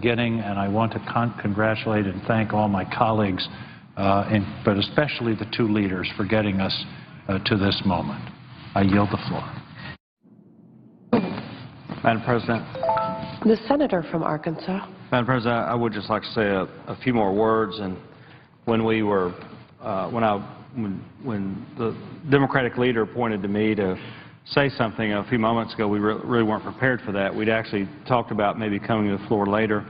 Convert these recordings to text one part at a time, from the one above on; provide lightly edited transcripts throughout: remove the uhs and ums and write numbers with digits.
beginning, and I want to congratulate and thank all my colleagues, but especially the two leaders for getting us to this moment. I yield the floor. Madam President. The senator from Arkansas. Madam President, I would just like to say a few more words. And when we were, when the Democratic leader pointed to me to say something a few moments ago, we really weren't prepared for that. We'd actually talked about maybe coming to the floor later.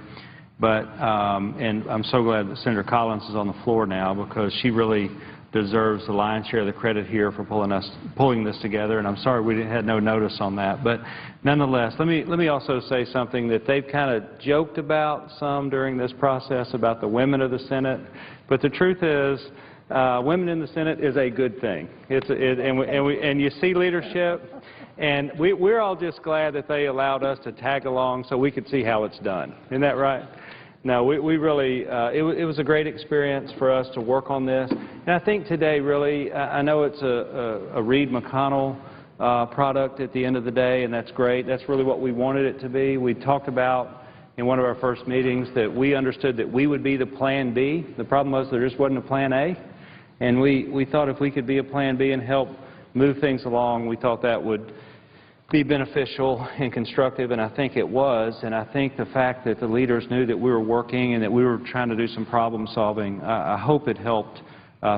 But, and I'm so glad that Senator Collins is on the floor now, because she really deserves the lion's share of the credit here for pulling this together, and I'm sorry we had no notice on that. But nonetheless, let me also say something that they've kind of joked about some during this process about the women of the Senate. But the truth is, women in the Senate is a good thing. And you see leadership, and we're all just glad that they allowed us to tag along so we could see how it's done. Isn't that right? No, we really, it was a great experience for us to work on this. And I think today, really, I know it's a Reed-McConnell product at the end of the day, and that's great. That's really what we wanted it to be. We talked about in one of our first meetings that we understood that we would be the plan B. The problem was there just wasn't a plan A. And we thought if we could be a plan B and help move things along, we thought that would be beneficial and constructive, and I think it was. And I think the fact that the leaders knew that we were working and that we were trying to do some problem solving, I hope it helped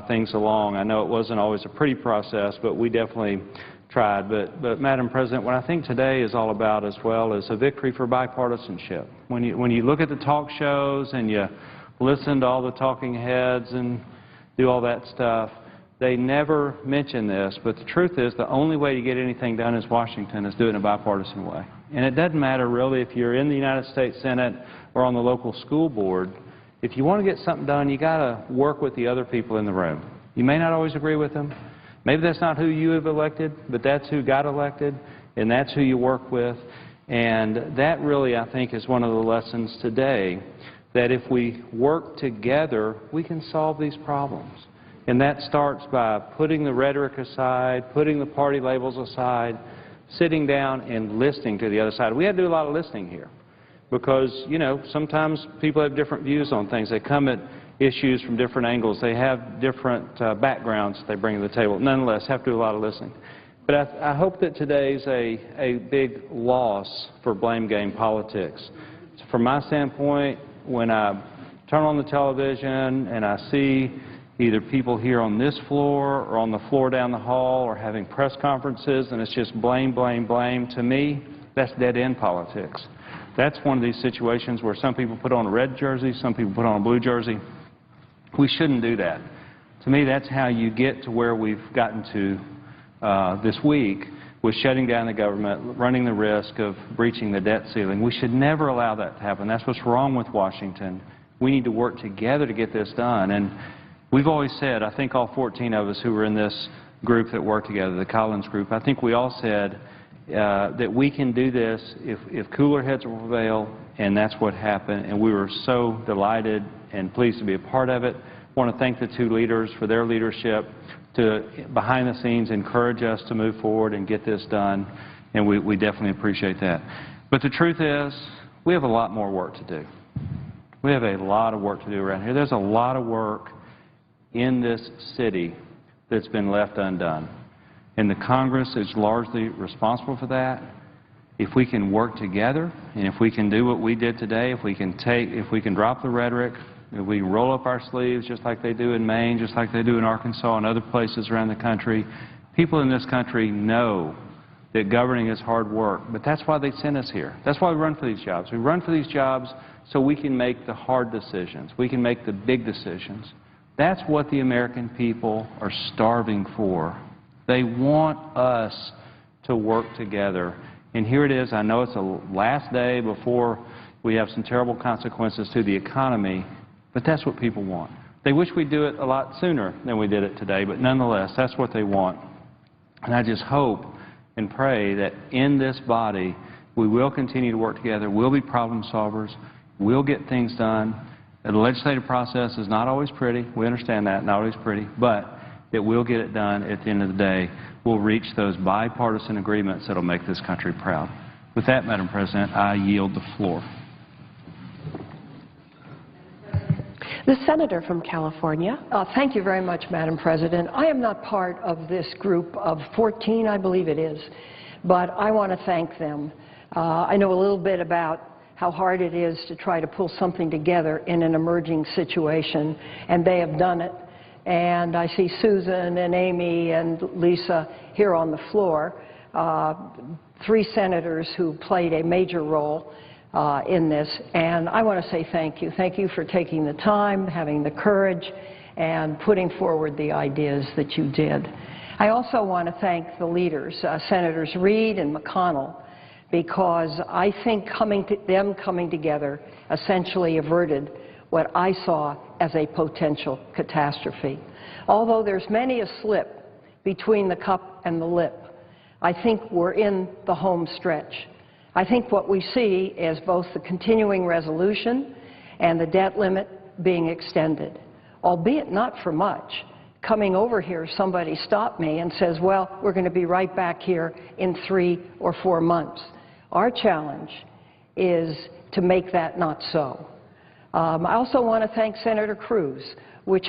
things along. I know it wasn't always a pretty process, but we definitely tried. But Madam President, what I think today is all about as well is a victory for bipartisanship. When you look at the talk shows and you listen to all the talking heads and do all that stuff, they never mention this, but the truth is the only way to get anything done is Washington, is do it in a bipartisan way. And it doesn't matter really if you're in the United States Senate or on the local school board. If you want to get something done, you got to work with the other people in the room. You may not always agree with them. Maybe that's not who you have elected, but that's who got elected, and that's who you work with. And that really, I think, is one of the lessons today, that if we work together, we can solve these problems. And that starts by putting the rhetoric aside, putting the party labels aside, sitting down and listening to the other side. We had to do a lot of listening here because, you know, sometimes people have different views on things. They come at issues from different angles. They have different backgrounds they bring to the table. Nonetheless, have to do a lot of listening. But I hope that today's a big loss for blame game politics. So from my standpoint, when I turn on the television and I see either people here on this floor or on the floor down the hall or having press conferences and it's just blame, blame, blame, to me, that's dead-end politics. That's one of these situations where some people put on a red jersey, some people put on a blue jersey. We shouldn't do that. To me, that's how you get to where we've gotten to this week with shutting down the government, running the risk of breaching the debt ceiling. We should never allow that to happen. That's what's wrong with Washington. We need to work together to get this done. And we've always said, I think all 14 of us who were in this group that worked together, the Collins group, I think we all said that we can do this if cooler heads will prevail, and that's what happened. And we were so delighted and pleased to be a part of it. I want to thank the two leaders for their leadership to, behind the scenes, encourage us to move forward and get this done, and we definitely appreciate that. But the truth is, we have a lot more work to do. We have a lot of work to do around here. There's a lot of work in this city that's been left undone. And the Congress is largely responsible for that. If we can work together, and if we can do what we did today, if we can drop the rhetoric, if we can roll up our sleeves just like they do in Maine, just like they do in Arkansas and other places around the country, people in this country know that governing is hard work. But that's why they sent us here. That's why we run for these jobs. We run for these jobs so we can make the hard decisions. We can make the big decisions. That's what the American people are starving for. They want us to work together. And here it is. I know it's the last day before we have some terrible consequences to the economy, but that's what people want. They wish we'd do it a lot sooner than we did it today, but nonetheless, that's what they want. And I just hope and pray that in this body, we will continue to work together. We'll be problem solvers. We'll get things done. The legislative process is not always pretty. We understand that, not always pretty, but that we'll get it done at the end of the day. We'll reach those bipartisan agreements that will make this country proud. With that, Madam President, I yield the floor. The senator from California. Thank you very much, Madam President. I am not part of this group of 14, I believe it is, but I want to thank them. I know a little bit about how hard it is to try to pull something together in an emerging situation, and they have done it. And I see Susan and Amy and Lisa here on the floor, three senators who played a major role in this, and I want to say thank you. Thank you for taking the time, having the courage, and putting forward the ideas that you did. I also want to thank the leaders, Senators Reid and McConnell, because I think them coming together essentially averted what I saw as a potential catastrophe. Although there's many a slip between the cup and the lip, I think we're in the home stretch. I think what we see is both the continuing resolution and the debt limit being extended, albeit not for much. Coming over here, somebody stopped me and says, well, we're going to be right back here in 3 or 4 months. Our challenge is to make that not so. I also want to thank Senator Cruz,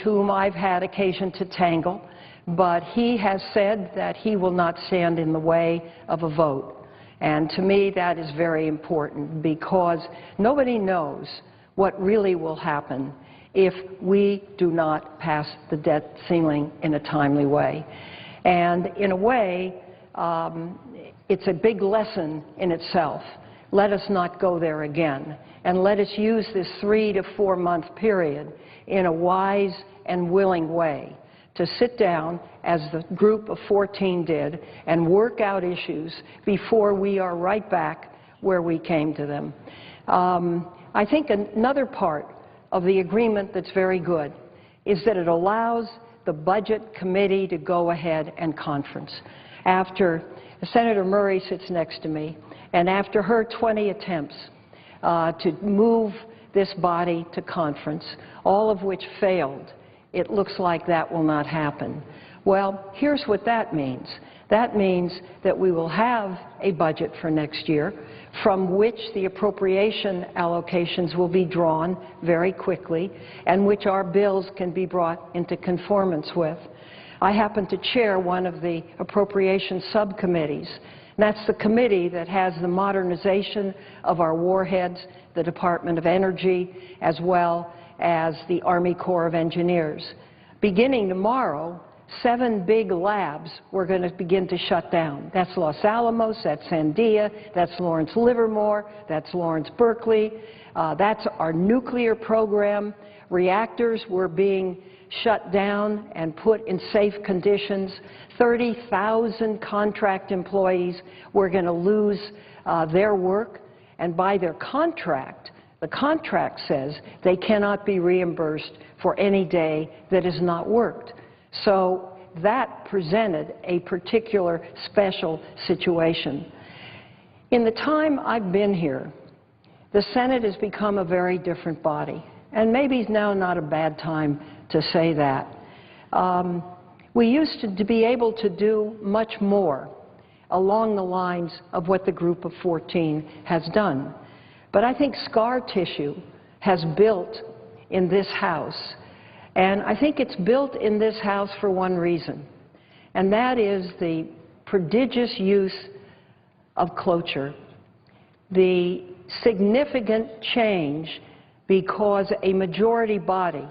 whom I've had occasion to tangle, but he has said that he will not stand in the way of a vote. And to me, that is very important, because nobody knows what really will happen if we do not pass the debt ceiling in a timely way. And in a way, it's a big lesson in itself. Let us not go there again, and let us use this 3 to 4 month period in a wise and willing way to sit down, as the group of 14 did, and work out issues before we are right back where we came to them. I think another part of the agreement that's very good is that it allows the Budget Committee to go ahead and conference. After Senator Murray sits next to me, and after her 20 attempts to move this body to conference, all of which failed, it looks like that will not happen. Well, here's what that means. That means that we will have a budget for next year from which the appropriation allocations will be drawn very quickly, and which our bills can be brought into conformance with. I happen to chair one of the appropriation subcommittees. That's the committee that has the modernization of our warheads, the Department of Energy, as well as the Army Corps of Engineers. Beginning tomorrow, 7 big labs we're going to begin to shut down. That's Los Alamos, that's Sandia, that's Lawrence Livermore, that's Lawrence Berkeley, that's our nuclear program. Reactors were being shut down and put in safe conditions. 30,000 contract employees were going to lose their work, and by their contract, the contract says they cannot be reimbursed for any day that is not worked. So that presented a particular special situation. In the time I've been here, the Senate has become a very different body, and maybe it's now not a bad time to say that. We used to be able to do much more along the lines of what the group of 14 has done. But I think scar tissue has built in this House, and I think it's built in this House for one reason, and that is the prodigious use of cloture, the significant change because a majority body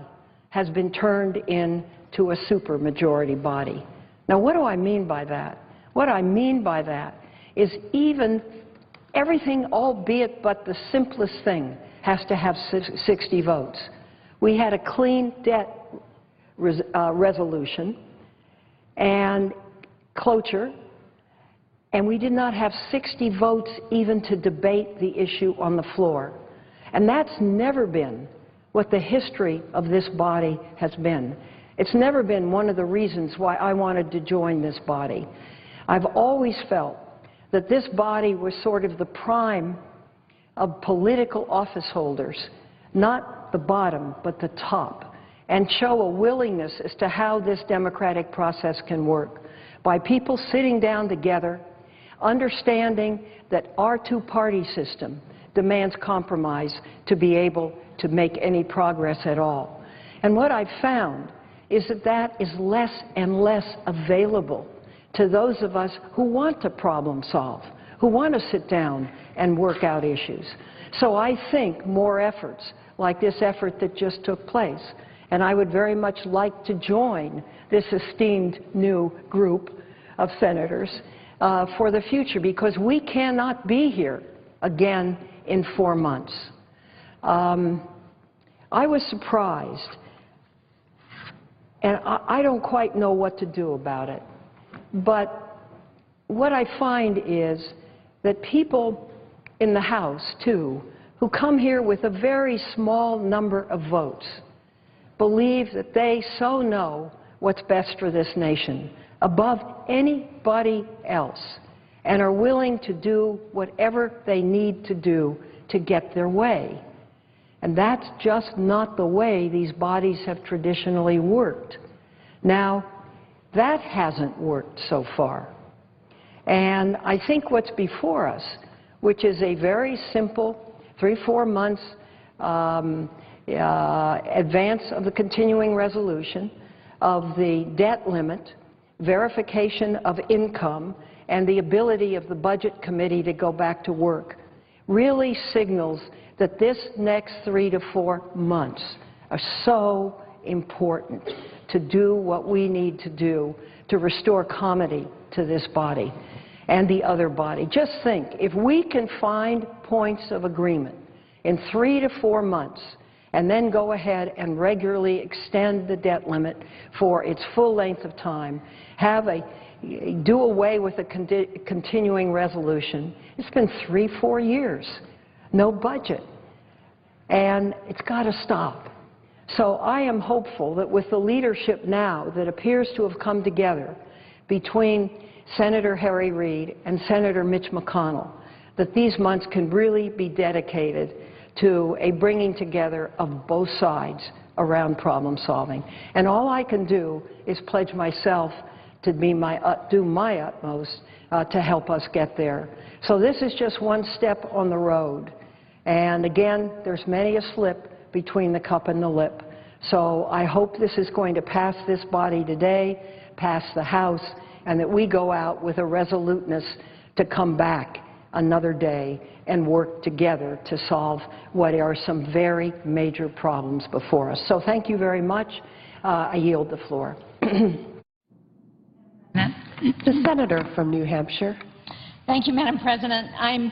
has been turned into a supermajority body. Now, what do I mean by that? What I mean by that is even everything, albeit but the simplest thing, has to have 60 votes. We had a clean debt resolution and cloture, and we did not have 60 votes even to debate the issue on the floor. And that's never been what the history of this body has been. It's never been one of the reasons why I wanted to join this body. I've always felt that this body was sort of the prime of political office holders, not the bottom, but the top, and show a willingness as to how this democratic process can work by people sitting down together, understanding that our two-party system demands compromise to be able to make any progress at all. And what I've found is that that is less and less available to those of us who want to problem solve, who want to sit down and work out issues. So I think more efforts like this effort that just took place, and I would very much like to join this esteemed new group of senators for the future, because we cannot be here again in 4 months. I was surprised, and I don't quite know what to do about it, but what I find is that people in the House, too, who come here with a very small number of votes, believe that they so know what's best for this nation above anybody else, and are willing to do whatever they need to do to get their way. And that's just not the way these bodies have traditionally worked. Now, that hasn't worked so far. And I think what's before us, which is a very simple 3-4 months advance of the continuing resolution, of the debt limit, verification of income, and the ability of the Budget Committee to go back to work, really signals that this next 3 to 4 months are so important to do what we need to do to restore comity to this body and the other body. Just think, if we can find points of agreement in 3 to 4 months and then go ahead and regularly extend the debt limit for its full length of time, do away with the continuing resolution. It's been 3-4 years, no budget, and it's got to stop. So I am hopeful that with the leadership now that appears to have come together between Senator Harry Reid and Senator Mitch McConnell, that these months can really be dedicated to a bringing together of both sides around problem solving. And all I can do is pledge myself to do my utmost to help us get there. So this is just one step on the road. And again, there's many a slip between the cup and the lip. So I hope this is going to pass this body today, pass the House, and that we go out with a resoluteness to come back another day and work together to solve what are some very major problems before us. So thank you very much. I yield the floor. The senator from New Hampshire. Thank you, Madam President. I'm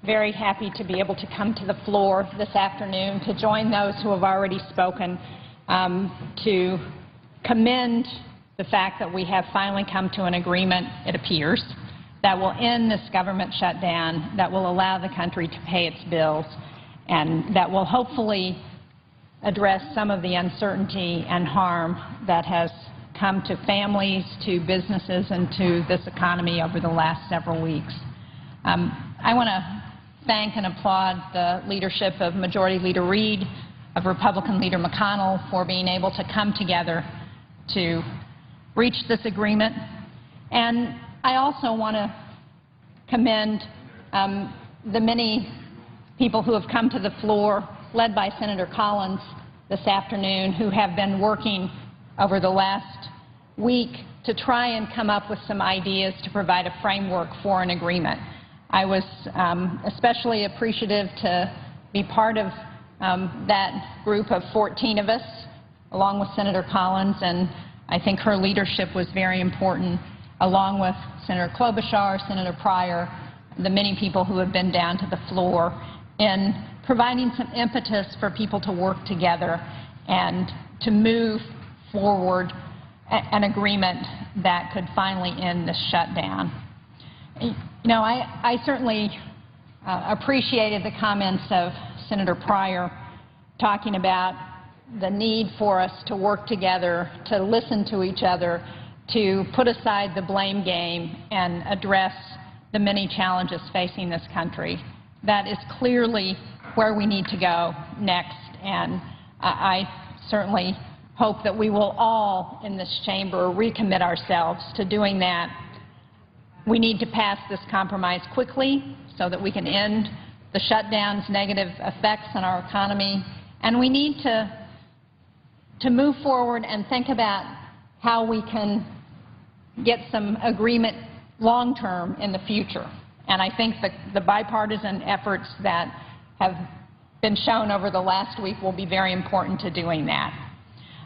very happy to be able to come to the floor this afternoon to join those who have already spoken to commend the fact that we have finally come to an agreement, it appears, that will end this government shutdown, that will allow the country to pay its bills, and that will hopefully address some of the uncertainty and harm that has come to families, to businesses, and to this economy over the last several weeks. I want to thank and applaud the leadership of Majority Leader Reid, of Republican Leader McConnell, for being able to come together to reach this agreement. And I also want to commend the many people who have come to the floor, led by Senator Collins this afternoon, who have been working over the last week to try and come up with some ideas to provide a framework for an agreement. I was especially appreciative to be part of that group of 14 of us, along with Senator Collins, and I think her leadership was very important, along with Senator Klobuchar, Senator Pryor, the many people who have been down to the floor in providing some impetus for people to work together and to move forward an agreement that could finally end this shutdown. You know, I certainly appreciated the comments of Senator Pryor talking about the need for us to work together, to listen to each other, to put aside the blame game and address the many challenges facing this country. That is clearly where we need to go next, and I certainly hope that we will all in this chamber recommit ourselves to doing that. We need to pass this compromise quickly so that we can end the shutdown's negative effects on our economy, and we need to to move forward and think about how we can get some agreement long-term in the future. And I think the bipartisan efforts that have been shown over the last week will be very important to doing that.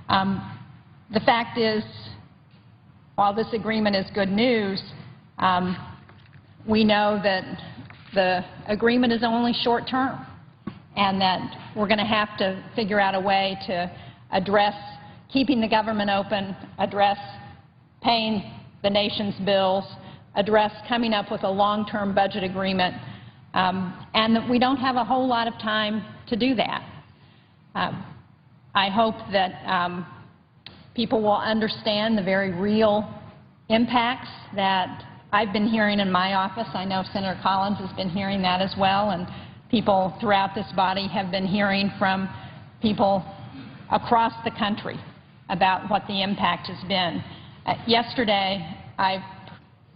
The fact is, while this agreement is good news, we know that the agreement is only short-term and that we're going to have to figure out a way to address keeping the government open, address paying the nation's bills, address coming up with a long-term budget agreement, and that we don't have a whole lot of time to do that. I hope that people will understand the very real impacts that I've been hearing in my office. I know Senator Collins has been hearing that as well, and people throughout this body have been hearing from people across the country about what the impact has been. Yesterday, I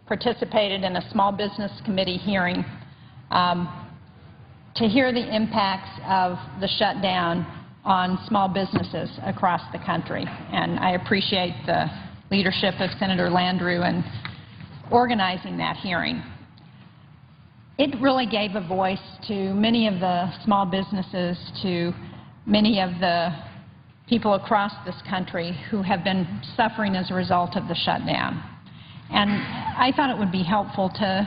participated in a small business committee hearing to hear the impacts of the shutdown on small businesses across the country. And I appreciate the leadership of Senator Landrieu in organizing that hearing. It really gave a voice to many of the small businesses, to many of the people across this country who have been suffering as a result of the shutdown. And I thought it would be helpful to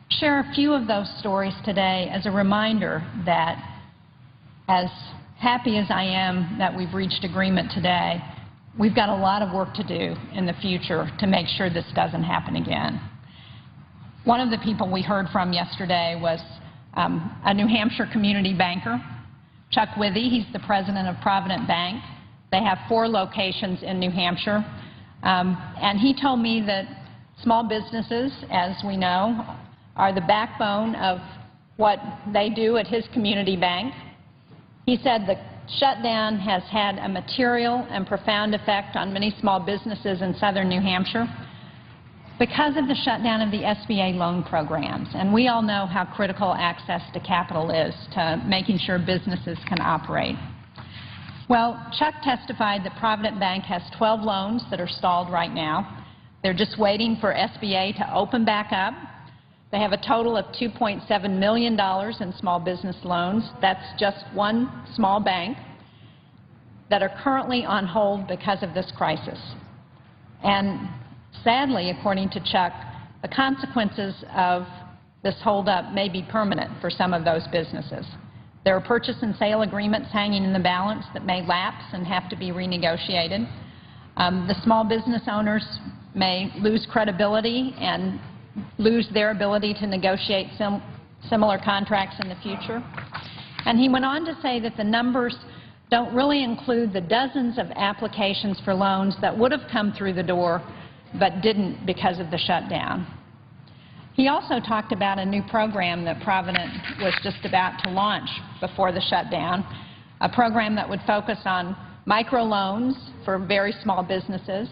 share a few of those stories today as a reminder that, as happy as I am that we've reached agreement today, we've got a lot of work to do in the future to make sure this doesn't happen again. One of the people we heard from yesterday was a New Hampshire community banker, Chuck Withy. He's the president of Provident Bank. They have 4 locations in New Hampshire. And he told me that small businesses, as we know, are the backbone of what they do at his community bank. He said the shutdown has had a material and profound effect on many small businesses in southern New Hampshire because of the shutdown of the SBA loan programs. And we all know how critical access to capital is to making sure businesses can operate. Well, Chuck testified that Provident Bank has 12 loans that are stalled right now. They're just waiting for SBA to open back up. They have a total of $2.7 million in small business loans. That's just one small bank that are currently on hold because of this crisis. And sadly, according to Chuck, the consequences of this holdup may be permanent for some of those businesses. There are purchase and sale agreements hanging in the balance that may lapse and have to be renegotiated. The small business owners may lose credibility and lose their ability to negotiate similar contracts in the future. And he went on to say that the numbers don't really include the dozens of applications for loans that would have come through the door but didn't because of the shutdown. He also talked about a new program that Provident was just about to launch before the shutdown, a program that would focus on microloans for very small businesses,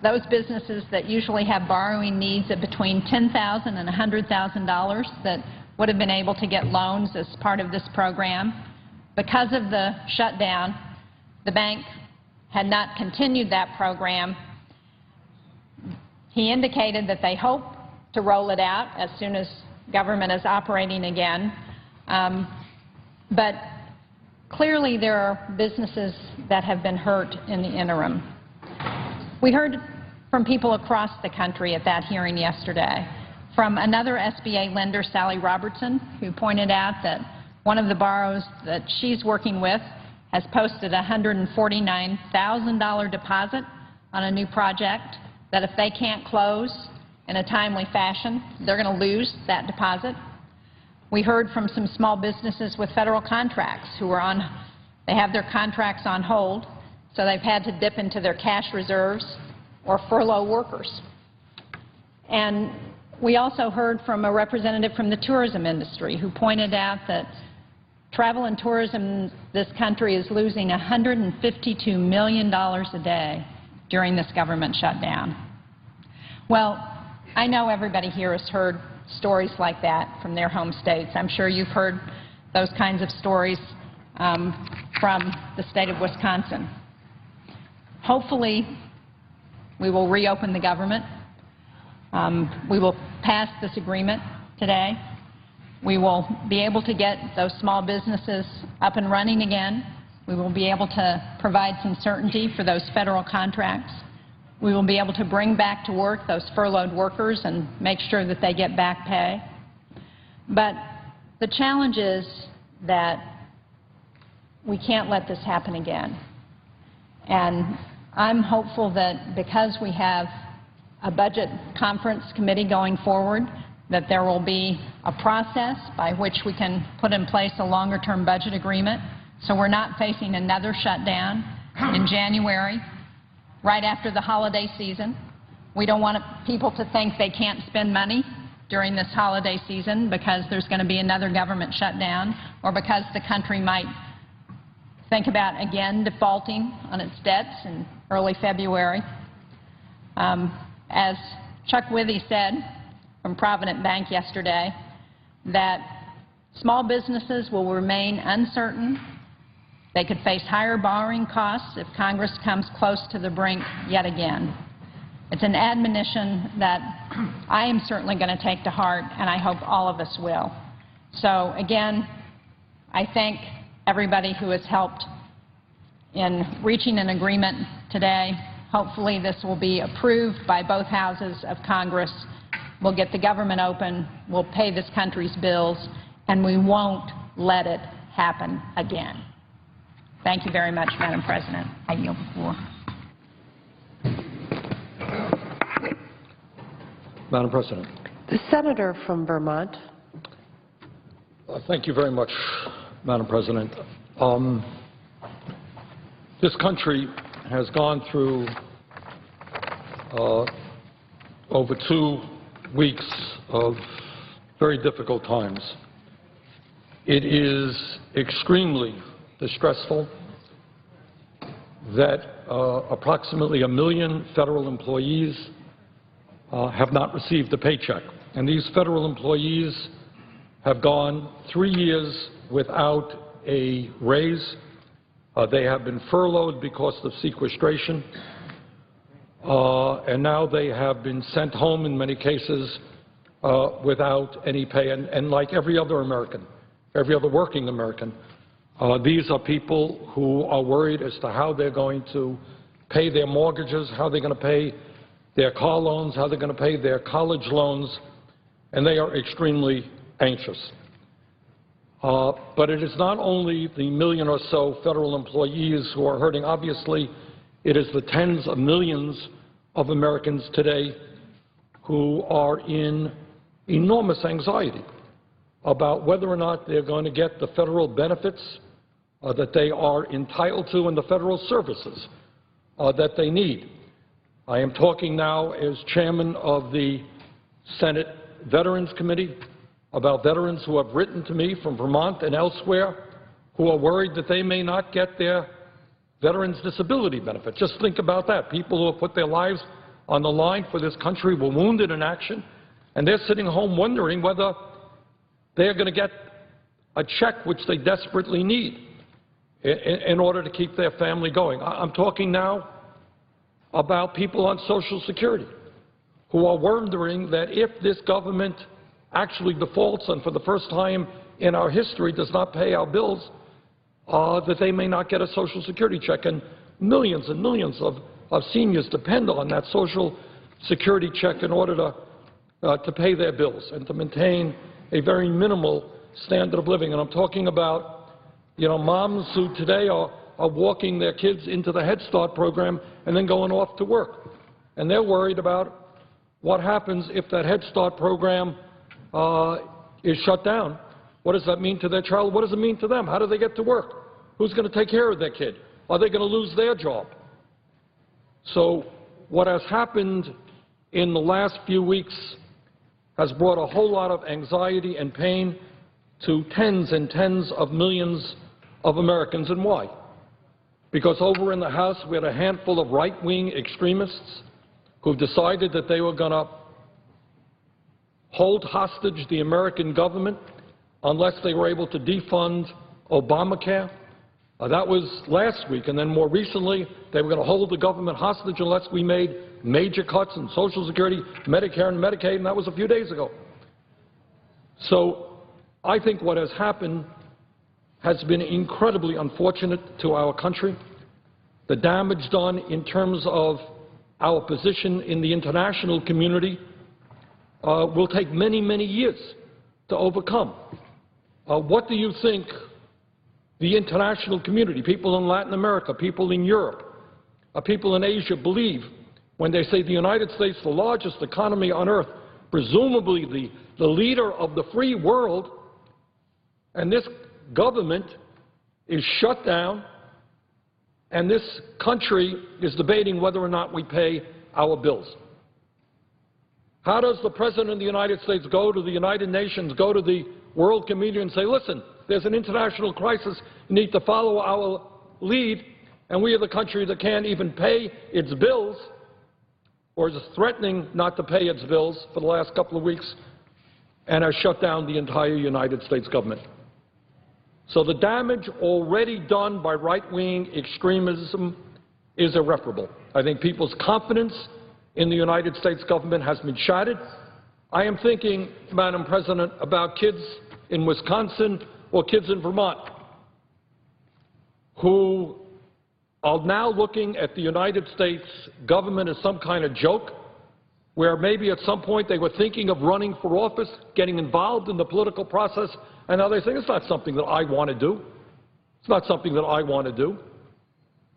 those businesses that usually have borrowing needs of between $10,000 and $100,000 that would have been able to get loans as part of this program. Because of the shutdown, the bank had not continued that program. He indicated that they hope to roll it out as soon as government is operating again. But clearly there are businesses that have been hurt in the interim. We heard from people across the country at that hearing yesterday, from another SBA lender, Sally Robertson, who pointed out that one of the borrowers that she's working with has posted a $149,000 deposit on a new project, that if they can't close in a timely fashion, they're going to lose that deposit. We heard from some small businesses with federal contracts who are they have their contracts on hold, so they've had to dip into their cash reserves or furlough workers. And we also heard from a representative from the tourism industry who pointed out that travel and tourism in this country is losing $152 million a day during this government shutdown. Well, I know everybody here has heard stories like that from their home states. I'm sure you've heard those kinds of stories from the state of Wisconsin. Hopefully, we will reopen the government. We will pass this agreement today. We will be able to get those small businesses up and running again. We will be able to provide some certainty for those federal contracts. We will be able to bring back to work those furloughed workers and make sure that they get back pay. But the challenge is that we can't let this happen again. And I'm hopeful that because we have a budget conference committee going forward, that there will be a process by which we can put in place a longer-term budget agreement so we're not facing another shutdown in January, right after the holiday season. We don't want people to think they can't spend money during this holiday season because there's going to be another government shutdown or because the country might think about, again, defaulting on its debts in early February. As Chuck Withey said from Provident Bank yesterday, that small businesses will remain uncertain. They could face higher borrowing costs if Congress comes close to the brink yet again. It's an admonition that I am certainly going to take to heart, and I hope all of us will. So, again, I thank everybody who has helped in reaching an agreement today. Hopefully this will be approved by both houses of Congress. We'll get the government open, we'll pay this country's bills, and we won't let it happen again. Thank you very much, Madam President. I yield the floor. Madam President. The senator from Vermont. Thank you very much, Madam President. This country has gone through over 2 weeks of very difficult times. It is extremely distressful that approximately 1 million federal employees have not received a paycheck. And these federal employees have gone 3 years without a raise. They have been furloughed because of sequestration. And now they have been sent home in many cases without any pay. And like every other American, every other working American, these are people who are worried as to how they're going to pay their mortgages, how they're going to pay their car loans, how they're going to pay their college loans, and they are extremely anxious. But it is not only the 1 million or so federal employees who are hurting. Obviously, it is the tens of millions of Americans today who are in enormous anxiety about whether or not they're going to get the federal benefits that they are entitled to and the federal services that they need. I am talking now as chairman of the Senate Veterans Committee about veterans who have written to me from Vermont and elsewhere who are worried that they may not get their veterans disability benefit. Just think about that. People who have put their lives on the line for this country were wounded in action, and they're sitting home wondering whether they're going to get a check which they desperately need in order to keep their family going. I'm talking now about people on Social Security who are wondering that if this government actually defaults and for the first time in our history does not pay our bills, that they may not get a Social Security check. And millions of seniors depend on that Social Security check in order to pay their bills and to maintain a very minimal standard of living. And I'm talking about, moms who today are walking their kids into the Head Start program and then going off to work. And they're worried about what happens if that Head Start program is shut down. What does that mean to their child? What does it mean to them? How do they get to work? Who's going to take care of their kid? Are they going to lose their job? So what has happened in the last few weeks has brought a whole lot of anxiety and pain to tens and tens of millions of Americans. And why? Because over in the House we had a handful of right-wing extremists who decided that they were going to hold hostage the American government unless they were able to defund Obamacare, That was last week, and then more recently, they were going to hold the government hostage unless we made major cuts in Social Security, Medicare, and Medicaid, and that was a few days ago. So I think what has happened has been incredibly unfortunate to our country. The damage done in terms of our position in the international community will take many, many years to overcome. What do you think the international community, people in Latin America, people in Europe, people in Asia believe when they say the United States, the largest economy on earth, presumably the leader of the free world, and this government is shut down, and this country is debating whether or not we pay our bills? How does the President of the United States go to the United Nations, go to the world community and say, listen, there's an international crisis, you need to follow our lead, and we are the country that can't even pay its bills, or is threatening not to pay its bills for the last couple of weeks, and has shut down the entire United States government. So the damage already done by right-wing extremism is irreparable. I think people's confidence in the United States government has been shattered. I am thinking, Madam President, about kids in Wisconsin or kids in Vermont who are now looking at the United States government as some kind of joke, where maybe at some point they were thinking of running for office, getting involved in the political process, and now they say, it's not something that I want to do. It's not something that I want to do.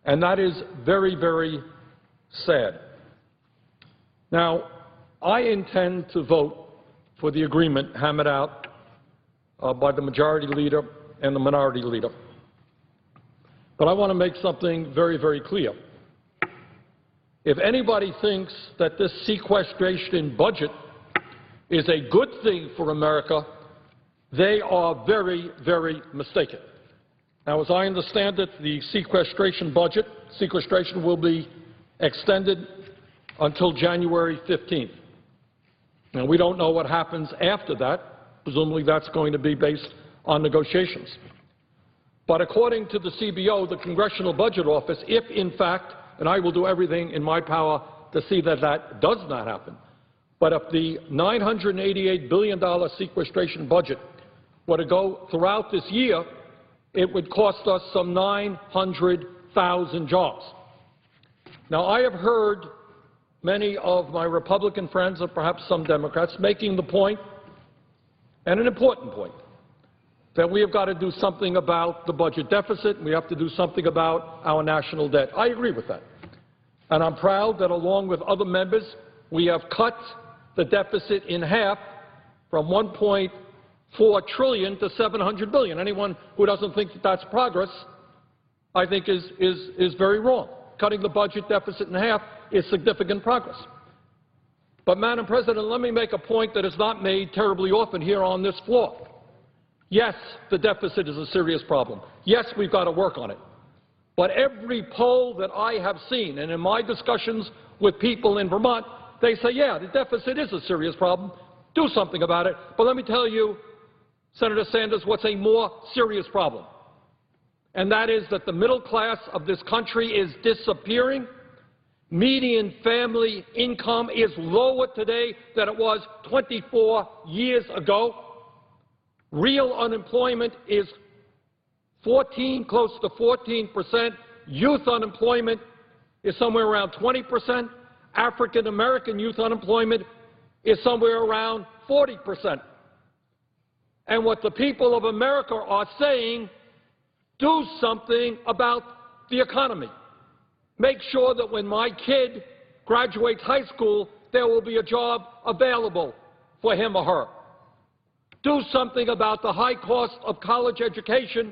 And that is very, very sad. Now, I intend to vote for the agreement hammered out by the majority leader and the minority leader. But I want to make something very, very clear. If anybody thinks that this sequestration budget is a good thing for America, they are very, very mistaken. Now, as I understand it, the sequestration will be extended until January 15th. And we don't know what happens after that. Presumably that's going to be based on negotiations. But according to the CBO, the Congressional Budget Office, if in fact, and I will do everything in my power to see that that does not happen, but if the $988 billion sequestration budget were to go throughout this year, it would cost us some 900,000 jobs. Now, I have heard many of my Republican friends, and perhaps some Democrats, making the point, and an important point, that we have got to do something about the budget deficit, and we have to do something about our national debt. I agree with that. And I'm proud that along with other members, we have cut the deficit in half from $1.4 trillion to $700 billion. Anyone who doesn't think that that's progress, I think is very wrong. Cutting the budget deficit in half is significant progress. But, Madam President, let me make a point that is not made terribly often here on this floor. Yes, the deficit is a serious problem. Yes, we've got to work on it. But every poll that I have seen, and in my discussions with people in Vermont, they say, yeah, the deficit is a serious problem. Do something about it. But let me tell you, Senator Sanders, what's a more serious problem? And that is that the middle class of this country is disappearing. Median family income is lower today than it was 24 years ago. Real unemployment is close to 14%. Youth unemployment is somewhere around 20%. African American youth unemployment is somewhere around 40%. And what the people of America are saying, do something about the economy. Make sure that when my kid graduates high school, there will be a job available for him or her. Do something about the high cost of college education,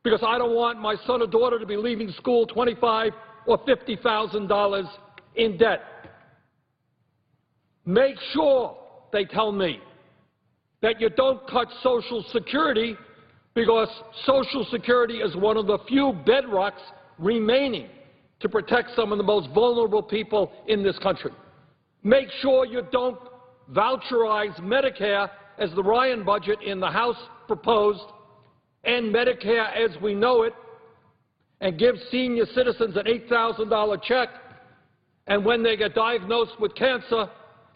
because I don't want my son or daughter to be leaving school $25,000 or $50,000 in debt. Make sure, they tell me, that you don't cut Social Security, because Social Security is one of the few bedrocks remaining to protect some of the most vulnerable people in this country. Make sure you don't voucherize Medicare, as the Ryan budget in the House proposed, and Medicare as we know it and give senior citizens an $8,000 check, and when they get diagnosed with cancer,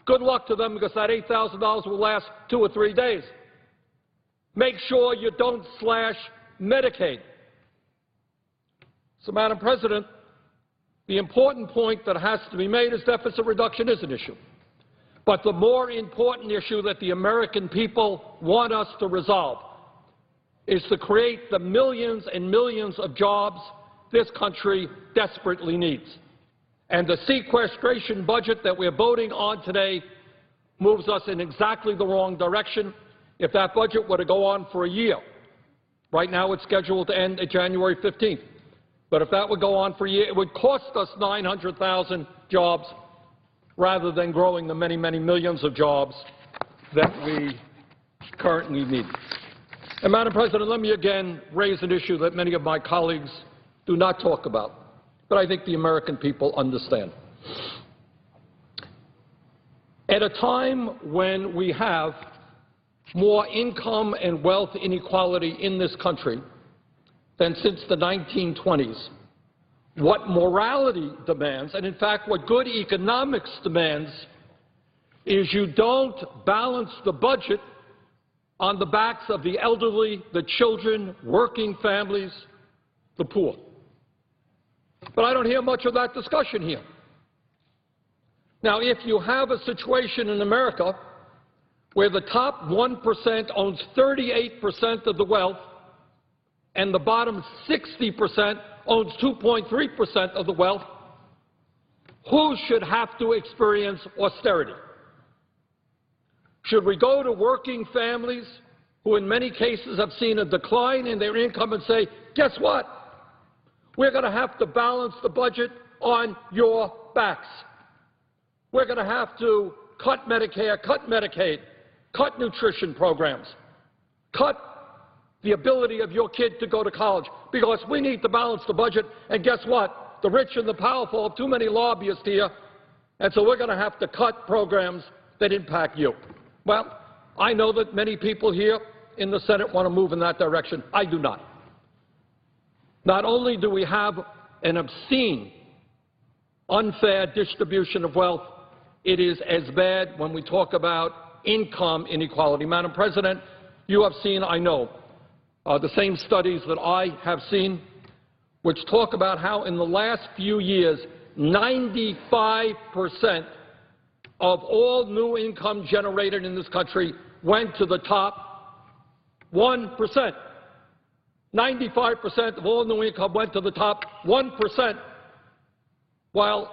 good luck to them because that $8,000 will last 2 or 3 days. Make sure you don't slash Medicaid. So, Madam President, the important point that has to be made is deficit reduction is an issue. But the more important issue that the American people want us to resolve is to create the millions and millions of jobs this country desperately needs. And the sequestration budget that we're voting on today moves us in exactly the wrong direction. If that budget were to go on for a year, right now it's scheduled to end at January 15th, but if that would go on for a year, it would cost us 900,000 jobs rather than growing the many, many millions of jobs that we currently need. And, Madam President, let me again raise an issue that many of my colleagues do not talk about, but I think the American people understand. At a time when we have more income and wealth inequality in this country than since the 1920s, what morality demands, and in fact what good economics demands, is you don't balance the budget on the backs of the elderly, the children, working families, the poor. But I don't hear much of that discussion here. Now, if you have a situation in America where the top 1% owns 38% of the wealth and the bottom 60% owns 2.3% of the wealth, who should have to experience austerity? Should we go to working families who in many cases have seen a decline in their income and say, guess what? We're going to have to balance the budget on your backs. We're going to have to cut Medicare, cut Medicaid, cut nutrition programs, cut the ability of your kid to go to college, because we need to balance the budget, and guess what? The rich and the powerful have too many lobbyists here, and so we're going to have to cut programs that impact you. Well, I know that many people here in the Senate want to move in that direction. I do not. Not only do we have an obscene, unfair distribution of wealth, it is as bad when we talk about income inequality. Madam President, you have seen, I know, the same studies that I have seen, which talk about how in the last few years, 95% of all new income generated in this country went to the top 1%. 95% of all new income went to the top 1%, while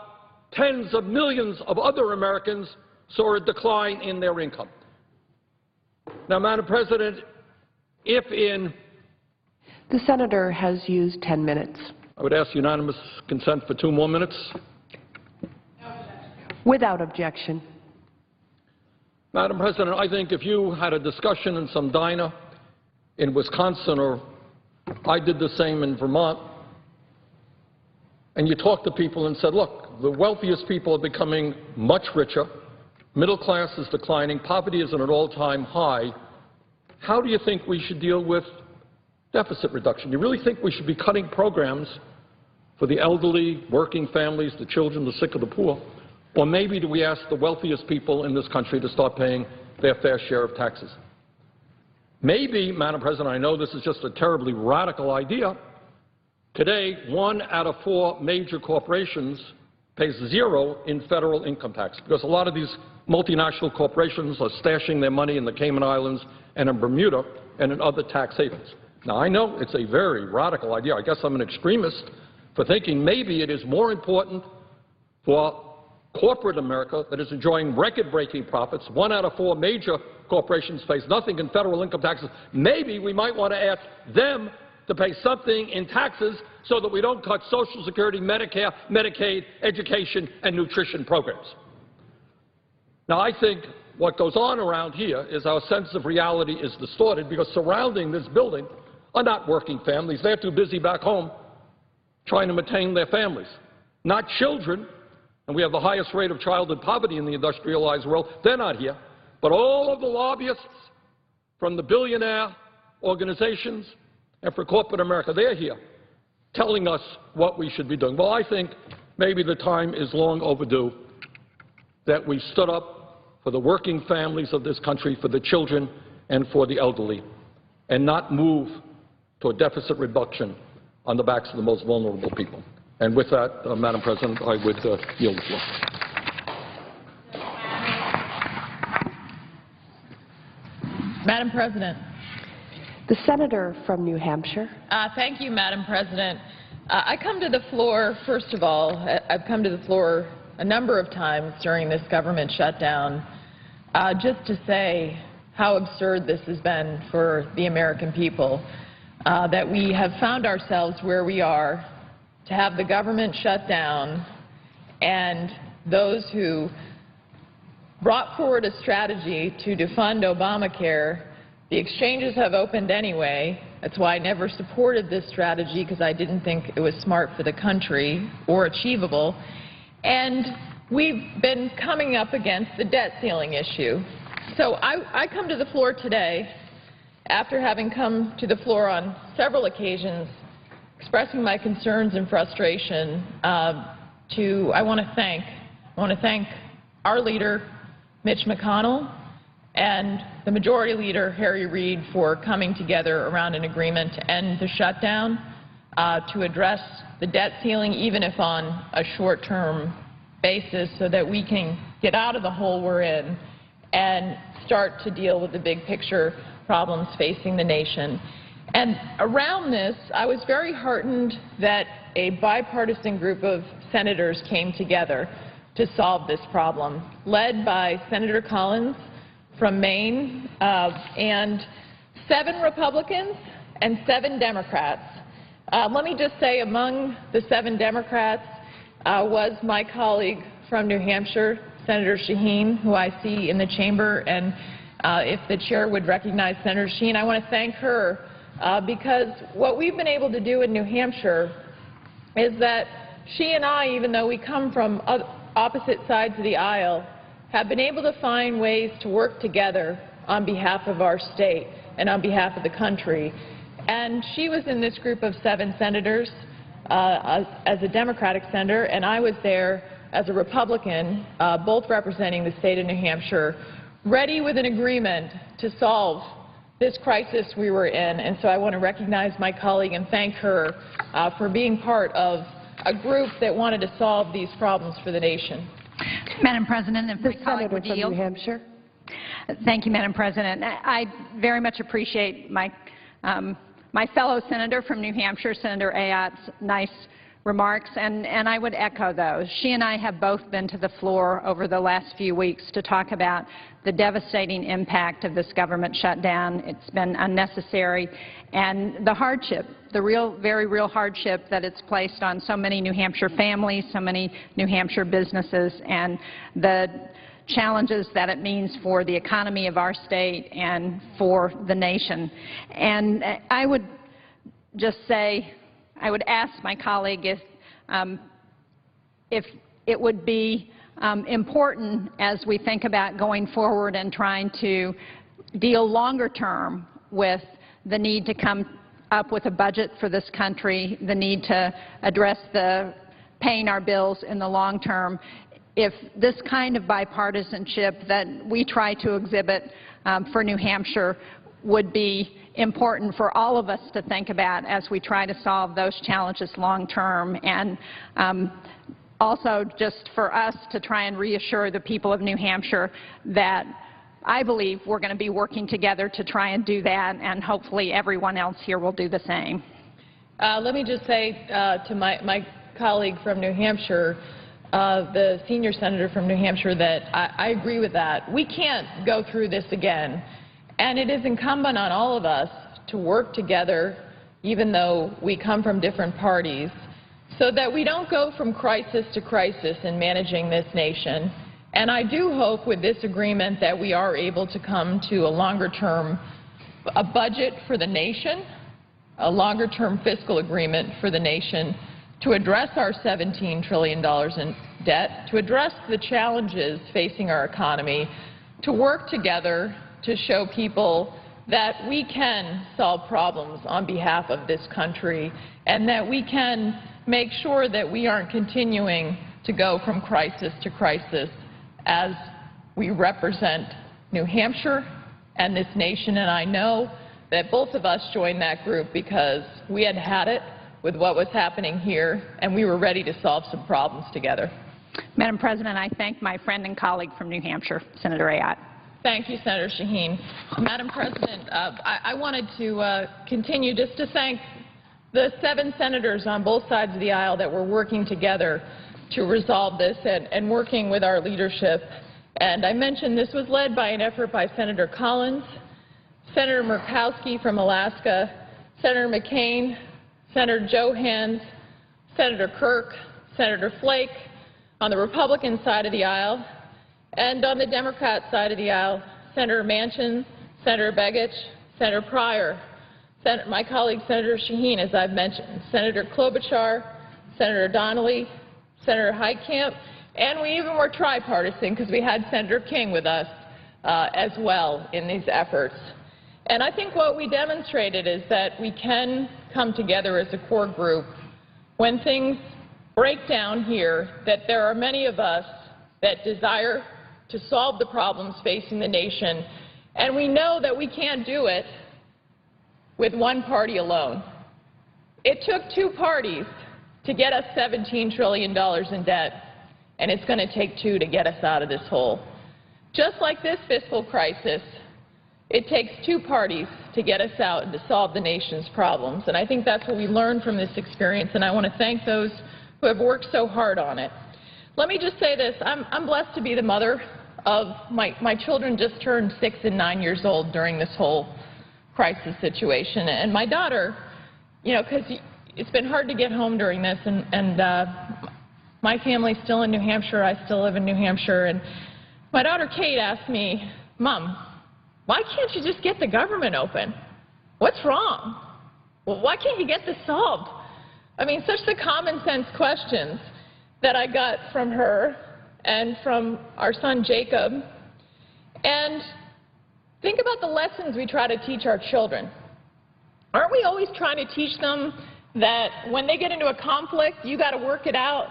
tens of millions of other Americans saw a decline in their income. Now, Madam President, if in... The senator has used 10 minutes. I would ask unanimous consent for 2 more minutes. Without objection. Madam President, I think if you had a discussion in some diner in Wisconsin, or I did the same in Vermont, and you talked to people and said, look, the wealthiest people are becoming much richer, middle class is declining, poverty is at an all-time high, how do you think we should deal with deficit reduction? You really think we should be cutting programs for the elderly, working families, the children, the sick, or the poor? Or maybe do we ask the wealthiest people in this country to start paying their fair share of taxes? Maybe, Madam President, I know this is just a terribly radical idea. Today, 1 out of 4 major corporations pays 0 in federal income tax, because a lot of these multinational corporations are stashing their money in the Cayman Islands and in Bermuda and in other tax havens. Now, I know it's a very radical idea. I guess I'm an extremist for thinking maybe it is more important for corporate America that is enjoying record-breaking profits. 1 out of 4 major corporations pays nothing in federal income taxes. Maybe we might want to ask them to pay something in taxes so that we don't cut Social Security, Medicare, Medicaid, education, and nutrition programs. Now, I think what goes on around here is our sense of reality is distorted, because surrounding this building are not working families. They're too busy back home trying to maintain their families. Not children, and we have the highest rate of childhood poverty in the industrialized world. They're not here. But all of the lobbyists from the billionaire organizations and for corporate America, they're here. telling us what we should be doing. Well, I think maybe the time is long overdue that we stood up for the working families of this country, for the children and for the elderly, and not move to a deficit reduction on the backs of the most vulnerable people. And with that, Madam President, I would yield the floor. Madam President. The senator from New Hampshire. Thank you, Madam President. I come to the floor, first of all, I've come to the floor a number of times during this government shutdown just to say how absurd this has been for the American people, that we have found ourselves where we are, to have the government shut down, and those who brought forward a strategy to defund Obamacare, the exchanges have opened anyway. That's why I never supported this strategy, because I didn't think it was smart for the country or achievable. And we've been coming up against the debt ceiling issue. So I come to the floor today after having come to the floor on several occasions expressing my concerns and frustration. I want to thank our leader, Mitch McConnell, and the Majority Leader, Harry Reid, for coming together around an agreement to end the shutdown, to address the debt ceiling, even if on a short-term basis, so that we can get out of the hole we're in and start to deal with the big picture problems facing the nation. And around this, I was very heartened that a bipartisan group of senators came together to solve this problem, led by Senator Collins from Maine and 7 Republicans and 7 Democrats. Let me just say, among the 7 Democrats was my colleague from New Hampshire, Senator Shaheen, who I see in the chamber, and if the chair would recognize Senator Shaheen, I want to thank her because what we've been able to do in New Hampshire is that she and I, even though we come from opposite sides of the aisle, have been able to find ways to work together on behalf of our state and on behalf of the country. And she was in this group of 7 senators as a Democratic senator, and I was there as a Republican, both representing the state of New Hampshire, ready with an agreement to solve this crisis we were in. And so I want to recognize my colleague and thank her for being part of a group that wanted to solve these problems for the nation. Madam President, if The my colleague senator would from yield. New Hampshire. Thank you, Madam President. I very much appreciate my fellow senator from New Hampshire, Senator Ayotte's nice remarks, and I would echo those. She and I have both been to the floor over the last few weeks to talk about the devastating impact of this government shutdown. It's been unnecessary, and the hardship, the very real hardship that it's placed on so many New Hampshire families, so many New Hampshire businesses, and the challenges that it means for the economy of our state and for the nation. And I would just say, I would ask my colleague if it would be important as we think about going forward and trying to deal longer term with the need to come up with a budget for this country, the need to address the paying our bills in the long term, if this kind of bipartisanship that we try to exhibit for New Hampshire would be important for all of us to think about as we try to solve those challenges long term, and also just for us to try and reassure the people of New Hampshire that I believe we're going to be working together to try and do that, and hopefully everyone else here will do the same. Let me just say to my colleague from New Hampshire, the senior senator from New Hampshire, that I agree with that. We can't go through this again. And it is incumbent on all of us to work together, even though we come from different parties, so that we don't go from crisis to crisis in managing this nation. And I do hope with this agreement that we are able to come to a longer-term budget for the nation, a longer-term fiscal agreement for the nation to address our $17 trillion in debt, to address the challenges facing our economy, to work together to show people that we can solve problems on behalf of this country and that we can make sure that we aren't continuing to go from crisis to crisis as we represent New Hampshire and this nation. And I know that both of us joined that group because we had had it with what was happening here, and we were ready to solve some problems together. Madam President, I thank my friend and colleague from New Hampshire, Senator Ayotte. Thank you, Senator Shaheen. Madam President, I wanted to continue just to thank the 7 senators on both sides of the aisle that were working together to resolve this and working with our leadership. And I mentioned this was led by an effort by Senator Collins, Senator Murkowski from Alaska, Senator McCain, Senator Johanns, Senator Kirk, Senator Flake on the Republican side of the aisle, and on the Democrat side of the aisle, Senator Manchin, Senator Begich, Senator Pryor, my colleague Senator Shaheen, as I've mentioned, Senator Klobuchar, Senator Donnelly, Senator Heitkamp, and we even were tripartisan because we had Senator King with us as well in these efforts. And I think what we demonstrated is that we can come together as a core group when things break down here, that there are many of us that desire to solve the problems facing the nation, and we know that we can't do it with one party alone. It took 2 parties to get us $17 trillion in debt, and it's going to take 2 to get us out of this hole. Just like this fiscal crisis, it takes 2 parties to get us out and to solve the nation's problems. And I think that's what we learned from this experience, and I want to thank those who have worked so hard on it. Let me just say this. I'm blessed to be the mother of my children just turned 6 and 9 years old during this whole crisis situation. And my daughter, you know, because it's been hard to get home during this, and my family's still in New Hampshire. I still live in New Hampshire. And my daughter Kate asked me, Mom, why can't you just get the government open? What's wrong? Well, why can't you get this solved? I mean, such the common sense questions that I got from her and from our son Jacob. And think about the lessons we try to teach our children. Aren't we always trying to teach them that when they get into a conflict, you got to work it out?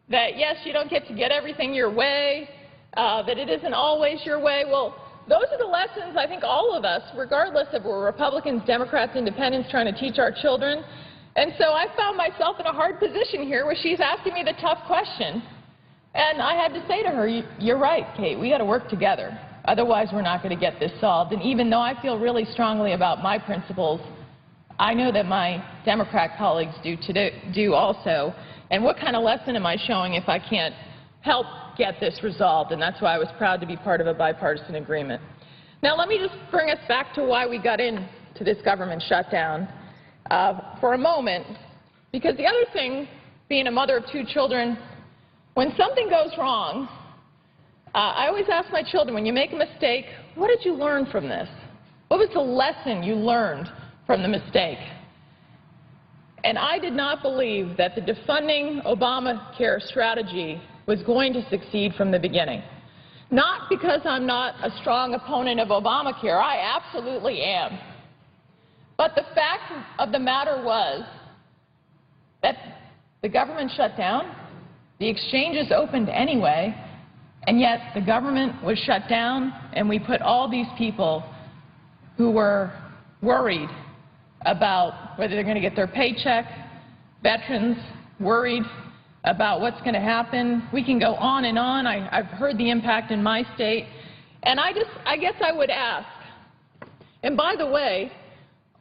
That, yes, you don't get to get everything your way, that it isn't always your way. Well, those are the lessons I think all of us, regardless if we're Republicans, Democrats, Independents, trying to teach our children. And so I found myself in a hard position here where she's asking me the tough question. And I had to say to her, you're right, Kate, we got to work together. Otherwise, we're not going to get this solved. And even though I feel really strongly about my principles, I know that my Democrat colleagues do also. And what kind of lesson am I showing if I can't help get this resolved? And that's why I was proud to be part of a bipartisan agreement. Now, let me just bring us back to why we got into this government shutdown for a moment. Because the other thing, being a mother of 2 children, when something goes wrong, I always ask my children, when you make a mistake, what did you learn from this? What was the lesson you learned from the mistake? And I did not believe that the defunding Obamacare strategy was going to succeed from the beginning. Not because I'm not a strong opponent of Obamacare. I absolutely am. But the fact of the matter was that the government shut down, the exchanges opened anyway, and yet the government was shut down, and we put all these people who were worried about whether they're going to get their paycheck, veterans worried about what's going to happen. We can go on and on. I've heard the impact in my state. And I guess I would ask, and by the way,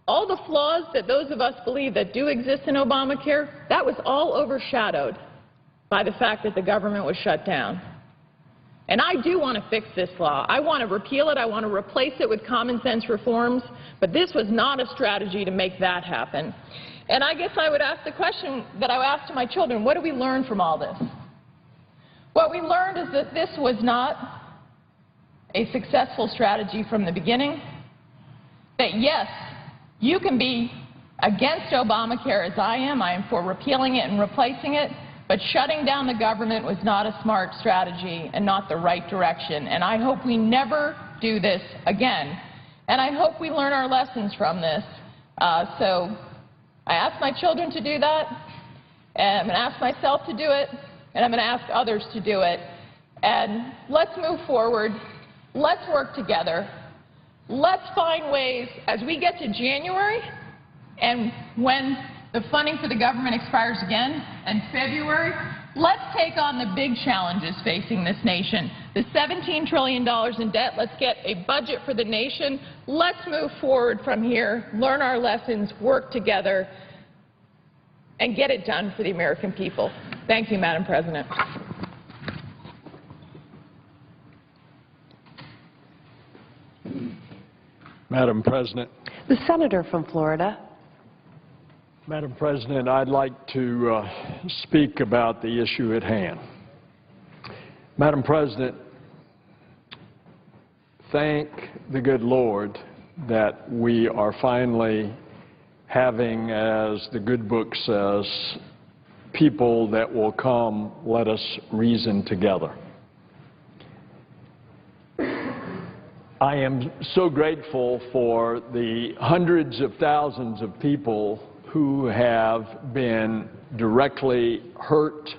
all the flaws that those of us believe that do exist in Obamacare, that was all overshadowed by the fact that the government was shut down. And I do want to fix this law. I want to repeal it. I want to replace it with common sense reforms. But this was not a strategy to make that happen. And I guess I would ask the question that I asked to my children, what do we learn from all this? What we learned is that this was not a successful strategy from the beginning. That yes, you can be against Obamacare as I am. I am for repealing it and replacing it. But shutting down the government was not a smart strategy and not the right direction. And I hope we never do this again. and I hope we learn our lessons from this. So I asked my children to do that, and I'm going to ask myself to do it, and I'm going to ask others to do it. And let's move forward. Let's work together. Let's find ways as we get to January and when the funding for the government expires again in February, let's take on the big challenges facing this nation. The $17 trillion in debt, let's get a budget for the nation. Let's move forward from here, learn our lessons, work together, and get it done for the American people. Thank you, Madam President. Madam President. The senator from Florida. Madam President, I'd like to speak about the issue at hand. Madam President, thank the good Lord that we are finally having, as the good book says, people that will come, let us reason together. I am so grateful for the hundreds of thousands of people who have been directly hurt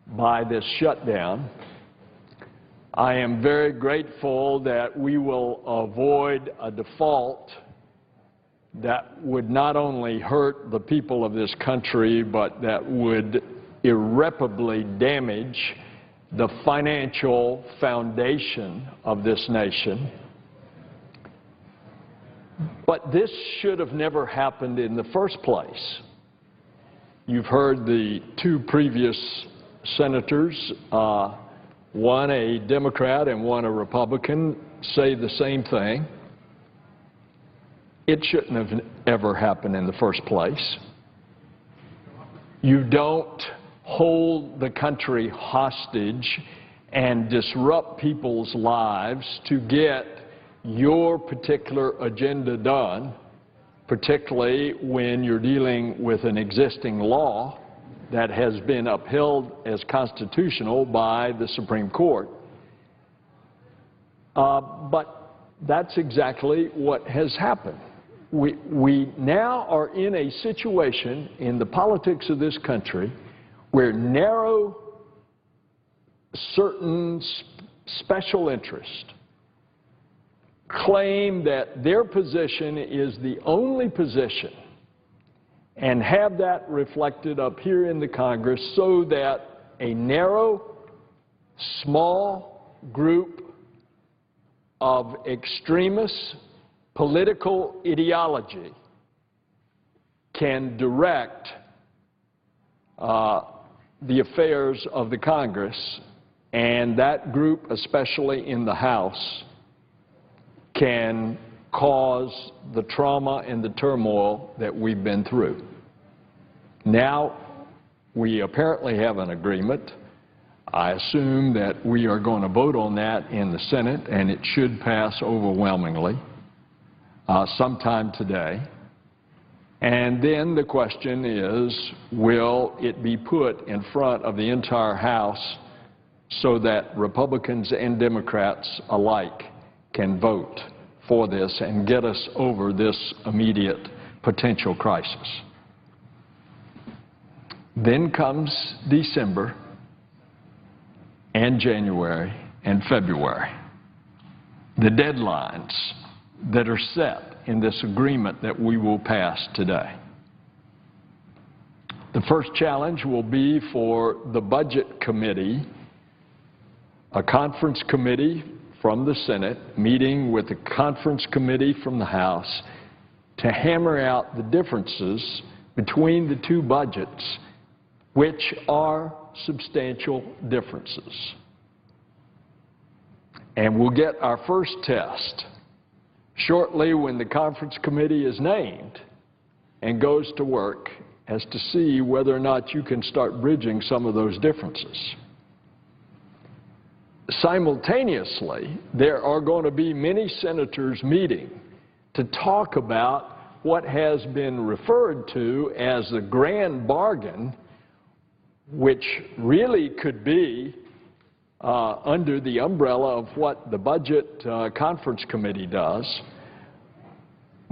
by this shutdown. I am very grateful that we will avoid a default that would not only hurt the people of this country, but that would irreparably damage the financial foundation of this nation. But this should have never happened in the first place. You've heard the two previous senators, one a Democrat and one a Republican, say the same thing. It shouldn't have ever happened in the first place. You don't hold the country hostage and disrupt people's lives to get your particular agenda done, particularly when you're dealing with an existing law that has been upheld as constitutional by the Supreme Court. But that's exactly what has happened. We now are in a situation in the politics of this country where narrow, certain special interests claim that their position is the only position and have that reflected up here in the Congress so that a narrow, small group of extremist political ideology can direct the affairs of the Congress, and that group, especially in the House, can cause the trauma and the turmoil that we've been through. Now, we apparently have an agreement. I assume that we are going to vote on that in the Senate, and it should pass overwhelmingly sometime today. And then the question is, will it be put in front of the entire House so that Republicans and Democrats alike can vote for this and get us over this immediate potential crisis? Then comes December and January and February, the deadlines that are set in this agreement that we will pass today. The first challenge will be for the Budget Committee, a conference committee from the Senate meeting with a conference committee from the House to hammer out the differences between the two budgets, which are substantial differences. And we'll get our first test shortly when the conference committee is named and goes to work as to see whether or not you can start bridging some of those differences. Simultaneously, there are going to be many senators meeting to talk about what has been referred to as the grand bargain, which really could be under the umbrella of what the Budget Conference Committee does,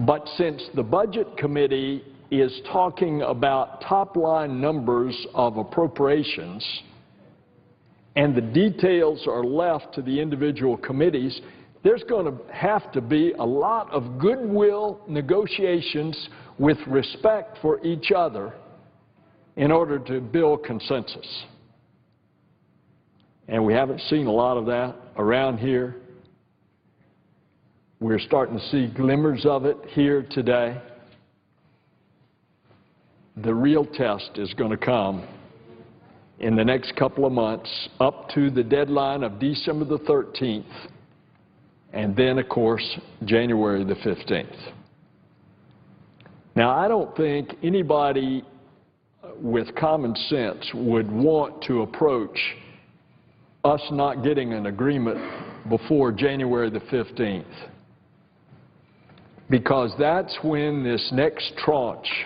But since the Budget Committee is talking about top-line numbers of appropriations and the details are left to the individual committees, there's going to have to be a lot of goodwill negotiations with respect for each other in order to build consensus. And we haven't seen a lot of that around here. We're starting to see glimmers of it here today. The real test is going to come in the next couple of months up to the deadline of December the 13th, and then, of course, January the 15th. Now, I don't think anybody with common sense would want to approach us not getting an agreement before January the 15th, because that's when this next tranche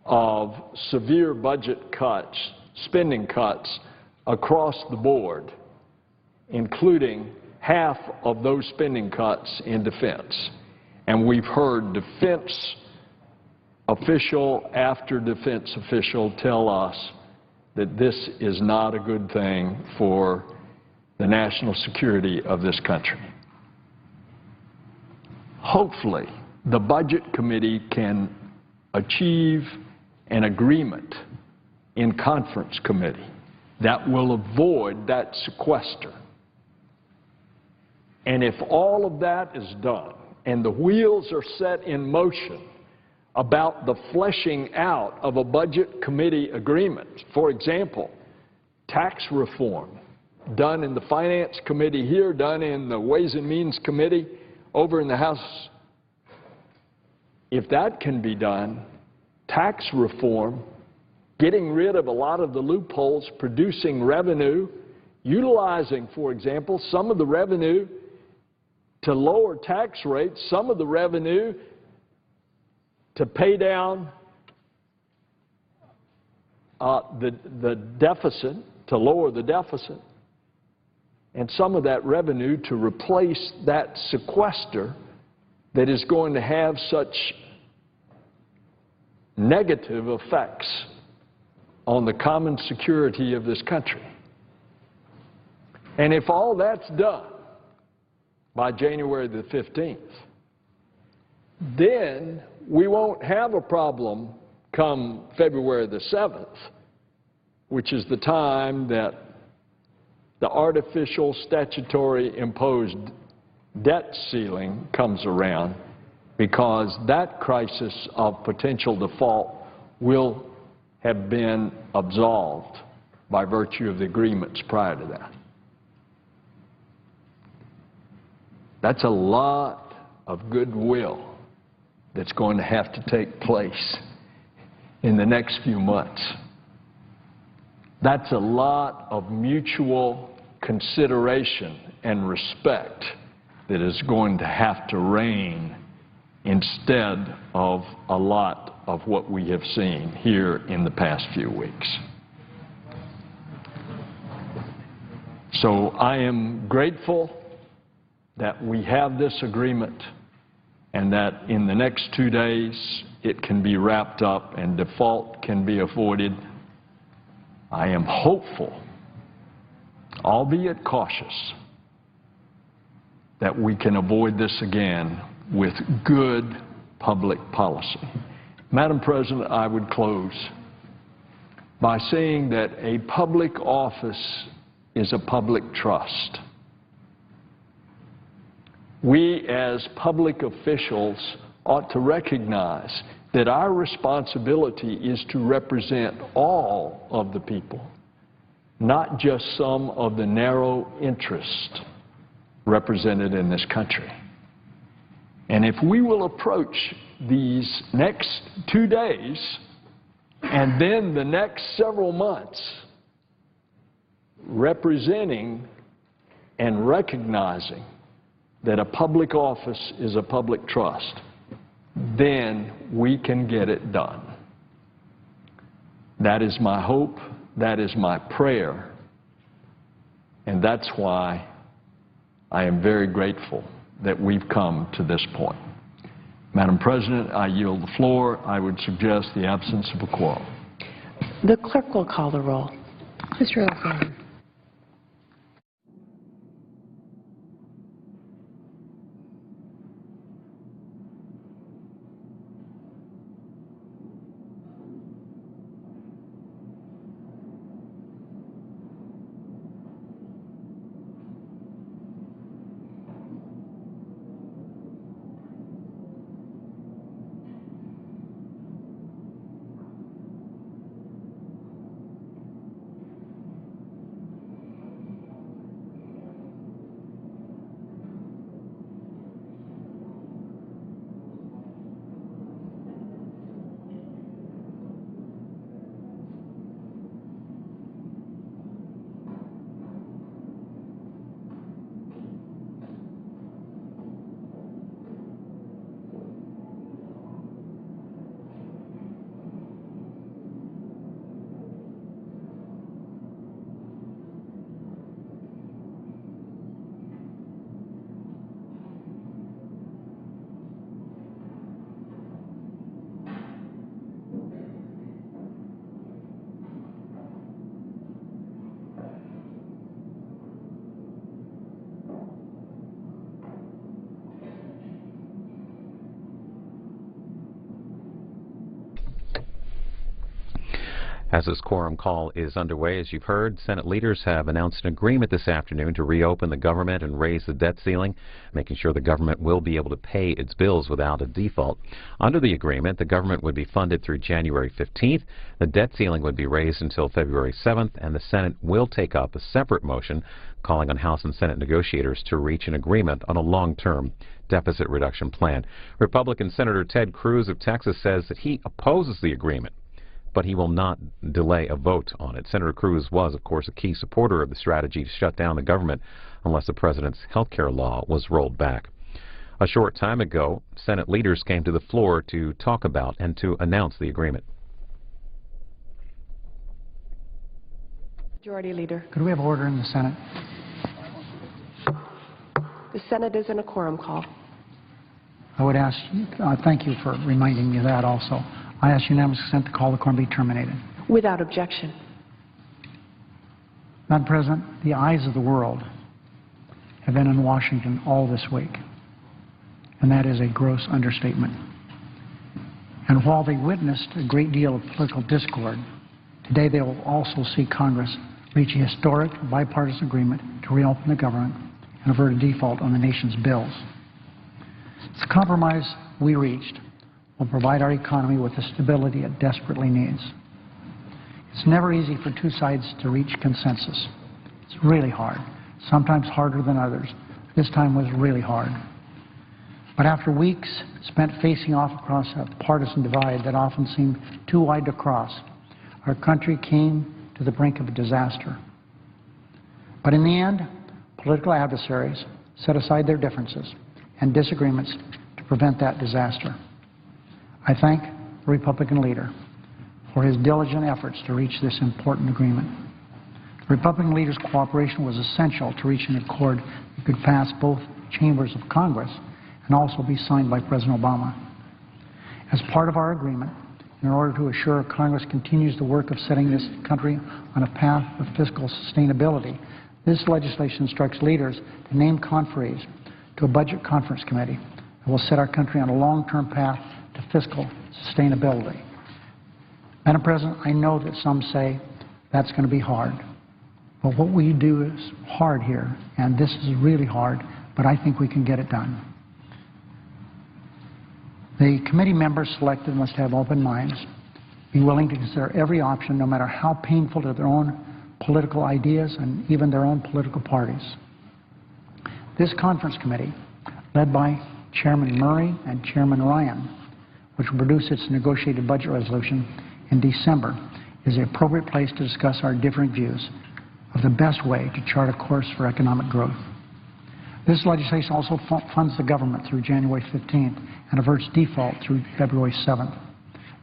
of severe budget cuts, spending cuts across the board, including half of those spending cuts in defense. And we've heard defense official after defense official tell us that this is not a good thing for the national security of this country. Hopefully, the Budget Committee can achieve an agreement in conference committee that will avoid that sequester. And if all of that is done and the wheels are set in motion about the fleshing out of a Budget Committee agreement, for example, tax reform, done in the Finance Committee here, done in the Ways and Means Committee over in the House, if that can be done, tax reform, getting rid of a lot of the loopholes, producing revenue, utilizing, for example, some of the revenue to lower tax rates, some of the revenue to pay down the deficit, to lower the deficit, and some of that revenue to replace that sequester that is going to have such negative effects on the common security of this country. And if all that's done by January the 15th, then we won't have a problem come February the 7th, which is the time that the artificial statutory imposed debt ceiling comes around, because that crisis of potential default will have been absolved by virtue of the agreements prior to that. That's a lot of goodwill that's going to have to take place in the next few months. That's a lot of mutual consideration and respect that is going to have to reign instead of a lot of what we have seen here in the past few weeks. So I am grateful that we have this agreement and that in the next 2 days it can be wrapped up and default can be avoided. I am hopeful, albeit cautious, that we can avoid this again with good public policy. Madam President, I would close by saying that a public office is a public trust. We as public officials ought to recognize that our responsibility is to represent all of the people, not just some of the narrow interests represented in this country. And if we will approach these next 2 days and then the next several months representing and recognizing that a public office is a public trust, then we can get it done. That is my hope, that is my prayer, and that's why I am very grateful that we've come to this point. Madam President, I yield the floor. I would suggest the absence of a quorum. The clerk will call the roll. Mr. Alexander. As this quorum call is underway, as you've heard, Senate leaders have announced an agreement this afternoon to reopen the government and raise the debt ceiling, making sure the government will be able to pay its bills without a default. Under the agreement, the government would be funded through January 15th, the debt ceiling would be raised until February 7th, and the Senate will take up a separate motion calling on House and Senate negotiators to reach an agreement on a long-term deficit reduction plan. Republican Senator Ted Cruz of Texas says that he opposes the agreement, but he will not delay a vote on it. Senator Cruz was, of course, a key supporter of the strategy to shut down the government unless the president's health care law was rolled back. A short time ago, Senate leaders came to the floor to talk about and to announce the agreement. Majority Leader. Could we have order in the Senate? The Senate is in a quorum call. I would ask, thank you for reminding me of that also. I ask unanimous consent to call the quorum be terminated. Without objection. Madam President, the eyes of the world have been in Washington all this week, and that is a gross understatement. And while they witnessed a great deal of political discord, today they will also see Congress reach a historic bipartisan agreement to reopen the government and avert a default on the nation's bills. The compromise we reached will provide our economy with the stability it desperately needs. It's never easy for two sides to reach consensus. It's really hard, sometimes harder than others. This time was really hard. But after weeks spent facing off across a partisan divide that often seemed too wide to cross, our country came to the brink of a disaster. But in the end, political adversaries set aside their differences and disagreements to prevent that disaster. I thank the Republican leader for his diligent efforts to reach this important agreement. The Republican leader's cooperation was essential to reach an accord that could pass both chambers of Congress and also be signed by President Obama. As part of our agreement, in order to assure Congress continues the work of setting this country on a path of fiscal sustainability, this legislation instructs leaders to name conferees to a budget conference committee that will set our country on a long-term path to fiscal sustainability. Madam President, I know that some say that's going to be hard, but what we do is hard here, and this is really hard, but I think we can get it done. The committee members selected must have open minds, be willing to consider every option, no matter how painful to their own political ideas and even their own political parties. This conference committee, led by Chairman Murray and Chairman Ryan, which will produce its negotiated budget resolution in December, is the appropriate place to discuss our differing views of the best way to chart a course for economic growth. This legislation also funds the government through January 15th and averts default through February 7th,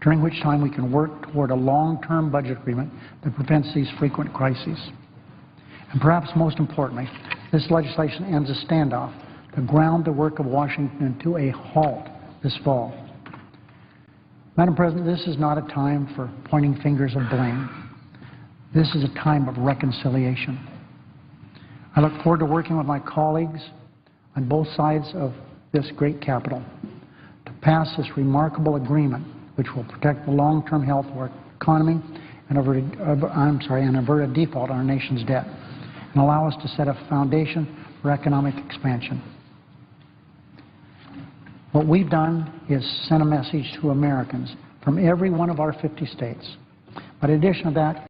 during which time we can work toward a long-term budget agreement that prevents these frequent crises. And perhaps most importantly, this legislation ends a standoff that ground the work of Washington to a halt this fall. Madam President, this is not a time for pointing fingers of blame. This is a time of reconciliation. I look forward to working with my colleagues on both sides of this great Capitol to pass this remarkable agreement which will protect the long-term health of our economy and avert a default on our nation's debt and allow us to set a foundation for economic expansion. What we've done is send a message to Americans from every one of our 50 states. But in addition to that,